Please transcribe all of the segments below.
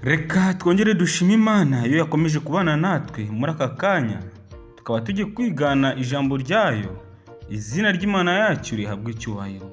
Reka twongere dushime Imana iyo yakomeje kubana natwe muri aka kanya, tukaba tugiye kwigana ijambo ryayo, izina ry'Imana yacu rihabwe icyubahiro.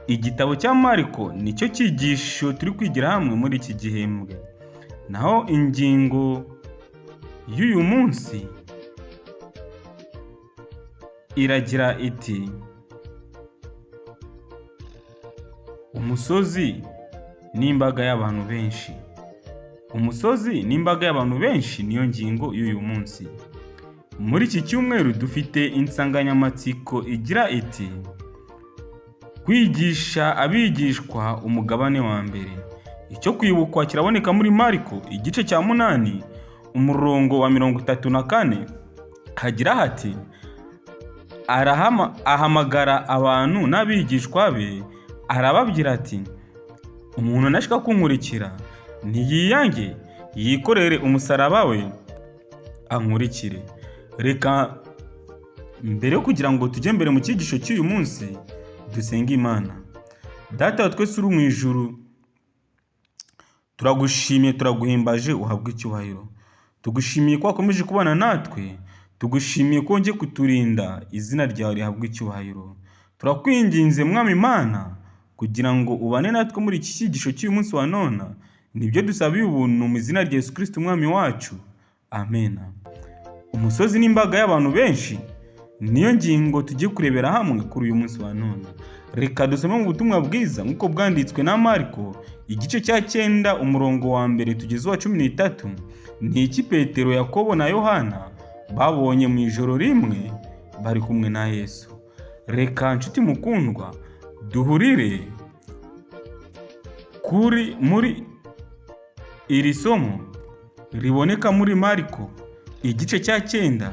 Igitabo cya Mariko nicyo cyigisho turi kwigira hamwe muri iki gihembwe. Naho ingingo y'uyu munsi iragira iti: umusozi n'imbaga y'abantu benshi. Umusozi n'imbaga y'abantu benshi niyo ngingo y'uyu munsi. Muri iki cyumweru dufite insanganyamatsiko igira iti: kwigisha abigishwa umugabane wa mbere. Icyo kwibukwa kiraboneka muri Mariko igice cya 8 umurongo wa 34, hagira hati: ahamagara abantu n'abigishwa be, arababwira ati: umuntu nashaka kunkurikira ntiyiyange, yikorere umusaraba we ankurikire. Reka mbere yo kugira ngo tujye mbere mu cyigisho cy'uyu munsi, dusenge Imana. Data wa twese uri mu ijuru, turagushimiye, turaguhimbaje, uhabwe icyubahiro. Tugushimiye ko wakomeje kubana natwe, tugushimiye ko wongeye kuturinda, izina ryawe rihabwe icyubahiro. Turakwinginze Mwami Imana kugira ngo ubane natwe muri iki cyigisho cy'uyu munsi wa none. Nibyo dusabiye ubuntu mu izina rya Yesu Kristo Umwami wacu, amen. Umusozi n'imbaga y'abantu benshi niyo ngingo tugiye kurebera hamwe kuri uyu munsi wa none. Reka dusome mu butumwa bwiza nk'uko bwanditswe na Mariko igice cya 9 umurongo wa 1 tugeze wa 13. Ni iki Petero, Yakobo na Yohana babonye mu ijoro rimwe bari kumwe na Yesu. Reka nshuti mukundwa, duhurire muri iri somo riboneka muri Mariko igice cya 9,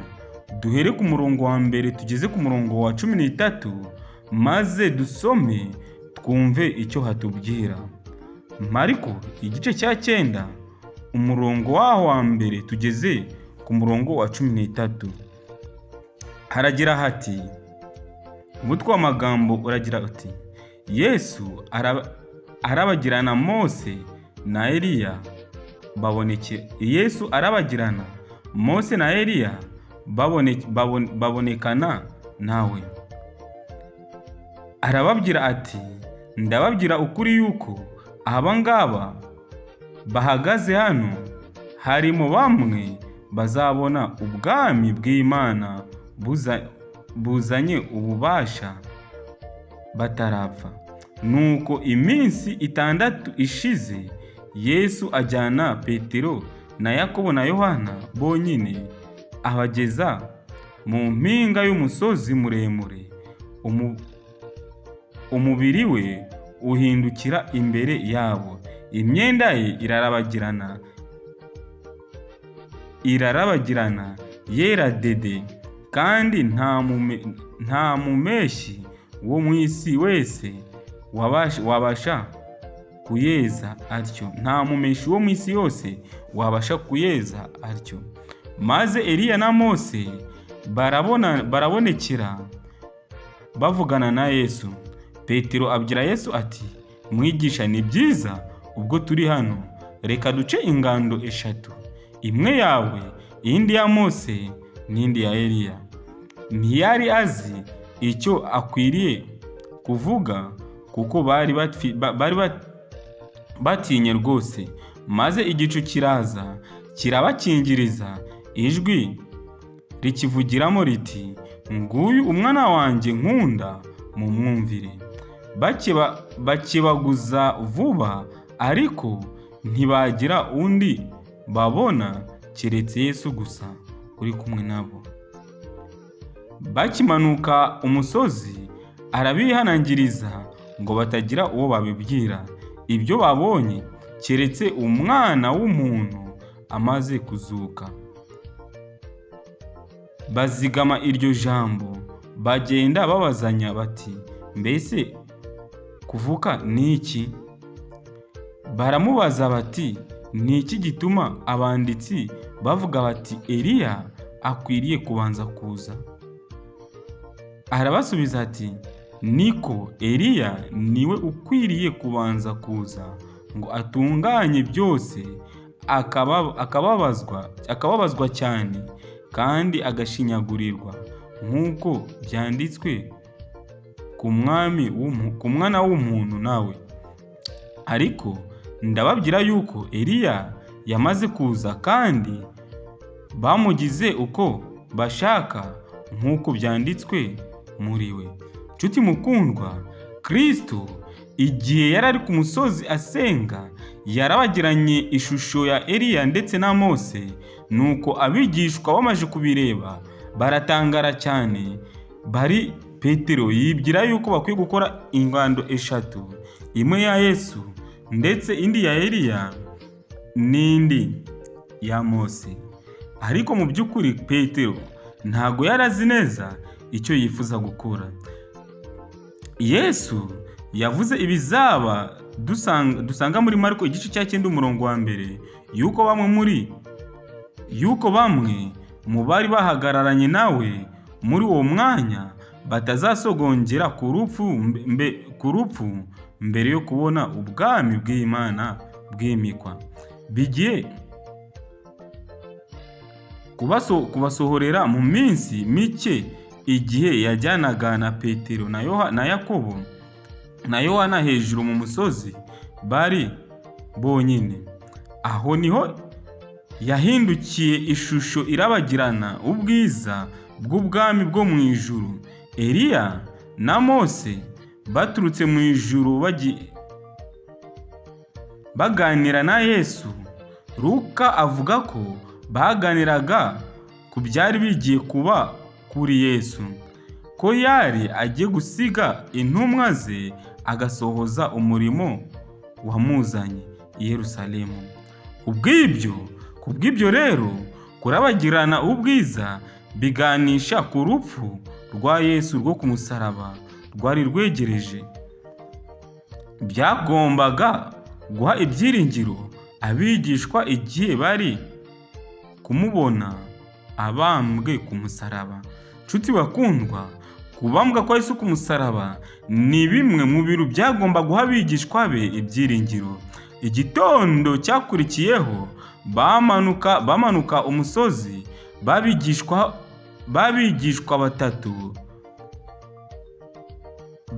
duhere ku murongo wa 1 tugeze ku murongo wa 13, maze dusome twumve icyo hatubwira. Mariko igice cya 9 umurongo wa 1 tugeze ku murongo wa 13, haragira hati: umutwe w'amagambo uragira uti: Yesu arabagirana Mose na Eliya babonekana nawe. Arababwira ati: ndababwira ukuri yuko aba ngaba bahagaze hano harimo bamwe bazabona ubwami bw'Imana buzanye ububasha batarapfa. Nuko iminsi 6 ishize, Yesu ajyana Petero na Yakobo na Yohana bonyine, abageza mu mpinga y'umusozi muremure. Umubiri we uhindukira imbere yabo, imyenda ye irarabagirana yera dede, kandi nta mumeshyi wo mu isi wese wabasha kuyeza atyo. Nta mumeshi wo mu isi yose wabasha kuyeza atyo. Maze Eliya na Mose barabonekera bavugana na Yesu. Petero abwira Yesu ati: mwigisha, ni byiza ubwo turi hano, reka duce ingando 3, imwe yawe, iyindi ya Mose, n'indi ya Eliya. Ntiyari azi icyo akwiriye kuvuga, kuko bari batinye rwose. Maze igicu kiraza kirabakingiriza, ijwi rikivugiramo riti: nguyu umwana wanjye nkunda, mumwumvire. Bakebaguza vuba, ariko ntibagira undi babona keretse Yesu gusa uri kumwe nabo. Bakimanuka umusozi, arabihanangiriza ngo batagira uwo babibwira ibyo babonye keretse Umwana w'umuntu amaze kuzuka. Bazigama iryo jambo, bagenda babazanya bati: mbese kuvuka ni iki? Baramubaza bati: ni iki gituma abanditsi bavuga bati Eliya akwiriye kubanza kuza? Arabasubiza ati: niko Eliya niwe ukwiriye kubanza kuza ngo atunganye byose, akababazwa cyane kandi agashinyagurirwa, nk'uko byanditswe ku mwana w'umuntu nawe. Ariko ndababwira yuko Eliya yamaze kuza, kandi bamugize uko bashaka, nk'uko byanditswe muri we. Nshuti mukundwa, Kristo igihe yari ari ku musozi asenga, yarabagiranye ishusho ya Eliya ndetse na Mose. Nuko abigishwa bamaze kubireba baratangara cyane. Petero yibwira yuko bakwiye gukora ingando eshatu, imwe ya Yesu ndetse indi ya Eliya n'indi ya Mose. Ariko mu by'ukuri Petero ntago yari azi neza icyo yifuza gukora. Yesu yavuze ibizaba dusanga muri Marko igice cya 9 umurongo wa 1, yuko bamwe mu bari bahagararanye nawe muri uwo mwanya batazasogongera ku rupfu mbere yo kubona ubwami bw'Imana bwimikwa. Bigiye kubasohorera mu minsi mike, igihe yajyanaga na Petero na Yakobo na Yohana hejuru mu musozi bari bonyine. Aho niho yahindukiye ishusho irabagirana, ubwiza bw'ubwami bwo mu ijuru. Eliya na Mose baturutse mu ijuru baganira na Yesu. Luka avuga ko baganiraga ku byari bigiye kuba kuri Yesu, ko yari agiye gusiga intumwa ze agasohoza umurimo wamuzanye i Yerusalemu. Kubw'ibyo rero kurabagirana ubwiza biganisha ku rupfu rwa Yesu rwo ku musaraba rwari rwegereje. Byagombaga guha ibyiringiro abigishwa igihe bari kumubona abambwe ku musaraba. Nshuti bakundwa, kubambwa kwa Yesu ku musaraba ni bimwe mu bintu byagomba guha abigishwa be ibyiringiro. Igitondo cyakurikiyeho bamanuka umusozi, babigishwa batatu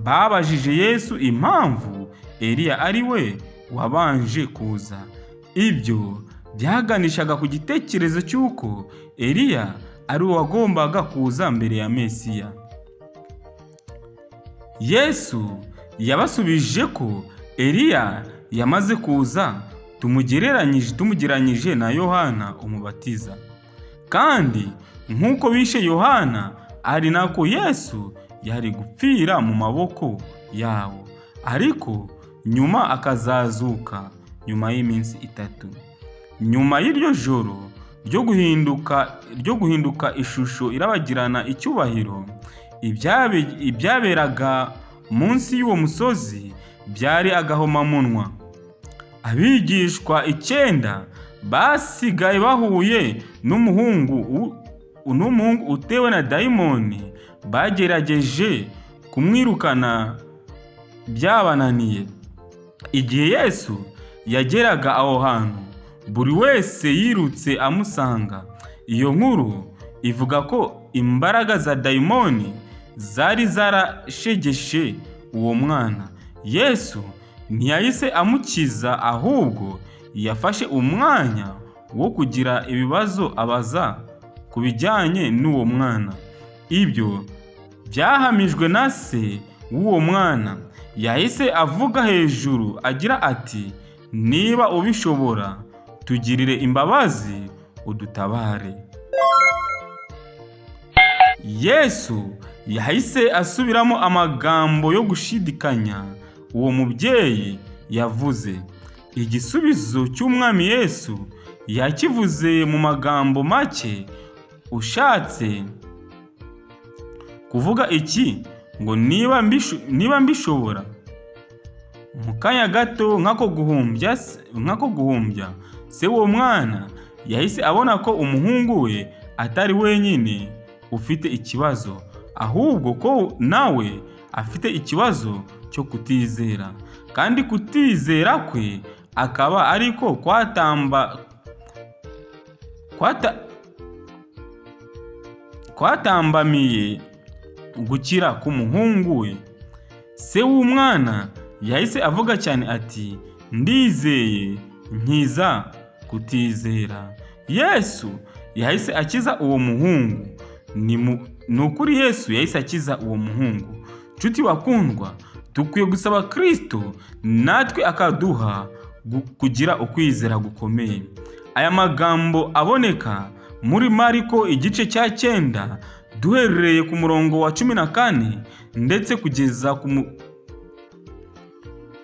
babajije Yesu impamvu Eliya ari we wabanje kuza. Ibyo byaganishaga ku gitekerezo cy'uko Eliya ari we wagombaga kuza mbere ya Mesiya. Yesu yabasubije ko Eliya yamaze kuza, tumugereranyije na Yohana umubatiza, kandi nk'uko bishe Yohana ari nako Yesu yari gupfira mu maboko yabo, ariko nyuma akazazuka nyuma y'iminsi 3. Nyuma y'iryo joro ryo guhinduka ishusho irabagirana icyubahiro, ibyaberaga munsi y'uwo musozi byari agahomamunwa. Abigishwa 9 basigaye bahuye n'umuhungu utewe na dayimoni, bagerageje kumwirukana byabananiye. Igihe Yesu yageraga aho hantu, buri wese yirutse amusanga. Iyo nkuru ivuga ko imbaraga za dayimoni zari zarashegeshe uwo mwana. Yesu ntiyahise amukiza, ahubwo yafashe umwanya wo kugira ibibazo abaza ku bijyanye n'uwo mwana. Ibyo byahamijwe na se w'uwo mwana. Yahise avuga hejuru agira ati, niba ubishobora, tugirire imbabazi udutabare. Yesu yahise asubiramo amagambo yo gushidikanya uwo mubyeyi yavuze. Igisubizo cy'umwami Yesu yakivuze mu magambo make. Ushatse kuvuga iki? Ngo niba mbishobora. Mu kanya gato nk'ako guhumbya, se w'uwo mwana yahise abona ko umuhungu we atari wenyine ufite ikibazo, ahubwo ko nawe afite ikibazo cyo kutizera, kandi kutizera kwe akaba ariko kwatambamiye gukira k'umuhungu we. Se w'umwana yahise avuga cyane ati, ndizeye, nkiza kutizera. Yesu yahise akiza uwo muhungu. Ni ukuri Yesu yahise akiza uwo muhungu. Nshuti bakundwa, dukwiye gusaba Kristo natwe akaduha kugira ukwizera gukomeye. Aya magambo aboneka muri Mariko igice cya 9 duherereye ku murongo wa 14 ndetse kugeza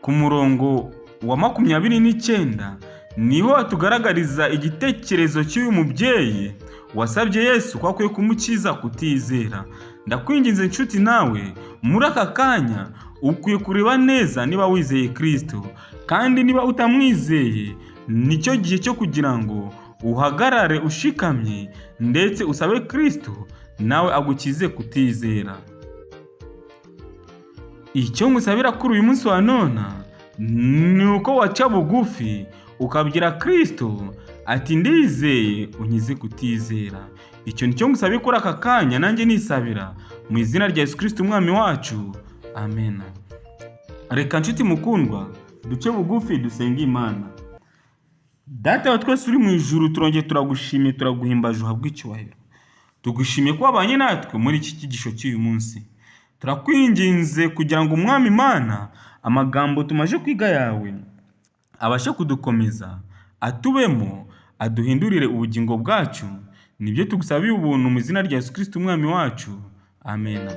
ku murongo wa 29, niho atugaragariza igitekerezo cy'uyu mubyeyi wasabye Yesu ko akwiye kumukiza kutizera. Ndakwinginze nshuti, nawe muri aka kanya ukwiye kureba neza niba wizeye Kristo, kandi niba utamwizeye nicyo gihe cyo kugira ngo uhagarare ushikamye ndetse usabe Kristo nawe agukize kutizera. Icyo ngusabira kuri uyu munsi wa none ni uko waca bugufi ukabwira Kristo ati, ndizeye, unkize kutizera. Icyo nicyo ngusabiye kuri aka kanya, nanjye nisabira mu izina rya Yesu Kristo umwami wacu, amen. Reka nshuti mukundwa duce bugufi dusenge Imana. Data wa twese uri mu ijuru, turongeye turagushimiye, turaguhimbaje, uhabwe icyubahiro. Tugushimiye ko wabanye natwe muri iki cyigisho cy'uyu munsi. Turakwinginze kugira ngo umwami Imana amagambo tumaje kwiga yawe abashe kudukomeza, atubemo, aduhindurire ubugingo bwacu. Nibyo tugusabiye ubuntu mu izina rya Yesu Kristo umwami wacu, amen.